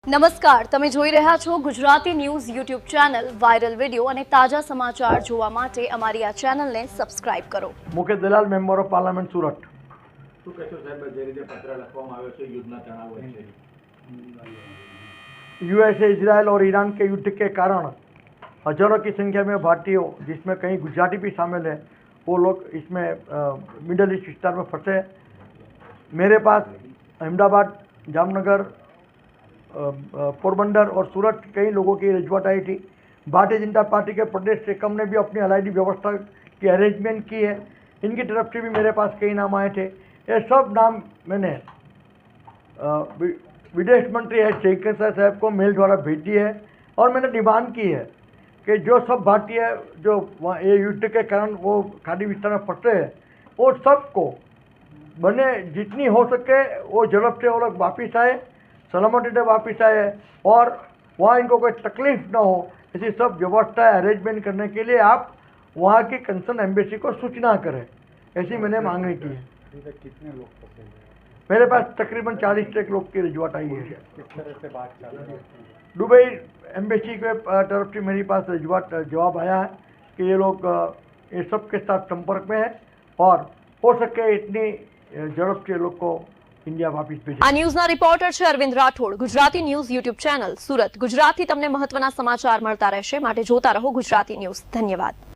નમસ્કાર, તમે જોઈ રહ્યા છો Gujarati news YouTube channel. Viral video અને તાજા સમાચાર જોવા માટે અમારી આ ચેનલને સબસ્ક્રાઇબ કરો. મુકેશ દલાલ, મેમ્બર ઓફ પાર્લામેન્ટ, સુરત. શું કહેશો સાહેબ, જે રીતે પત્ર લખવામાં આવ્યો છે યુદ્ધના તણાવ વચ્ચે? यूएसए, इजरायल और ईरान के युद्ध के कारण हजारों की संख्या में भारतीयों, जिसमें कई गुजराती भी शामिल हैं, वो लोग इसमें मिडल ईस्ट विस्तार में फंसे हैं। मेरे पास अहमदाबाद, जामनगर, पोरबंदर और सूरत कई लोगों की रजूआत आई थी। भारतीय जनता पार्टी के प्रदेश टेकम ने भी अपनी अलायदी व्यवस्था की अरेंजमेंट की है। इनकी तरफ से भी मेरे पास कई नाम आए थे। ये सब नाम मैंने विदेश मंत्री एस जयशंकर साहब को मेल द्वारा भेज दी है और मैंने डिमांड की है कि जो सब भारतीय जो ये युद्ध के कारण वो खाड़ी विस्तार में फंसे हैं, वो सबको बने जितनी हो सके वो झड़प से वो लोग वापिस आए, सलामती से वापिस आए और वहाँ इनको कोई तकलीफ न हो, ऐसी सब व्यवस्था अरेंजमेंट करने के लिए आप वहाँ की कंसर्न एम्बेसी को सूचना करें, ऐसी मैंने मांगनी की है। कितने लोग फंसे हैं? मेरे पास तकरीबन 40 से लोग की रजूआत आई है। किस तरह से बात चल रही है? दुबई एम्बेसी के तरफ से मेरे पास जवाब आया है कि ये लोग ये सब के साथ संपर्क में है और हो सके इतनी झड़प से लोग को इंडिया वापस भेजे। આ ન્યૂઝના રિપોર્ટર છે Arvind Rathod. Gujarati news YouTube channel, Surat. ગુજરાતથી તમને મહત્વના સમાચાર મળતા રહેશે, માટે જોતા રહો ગુજરાતી ન્યૂઝ. ધન્યવાદ.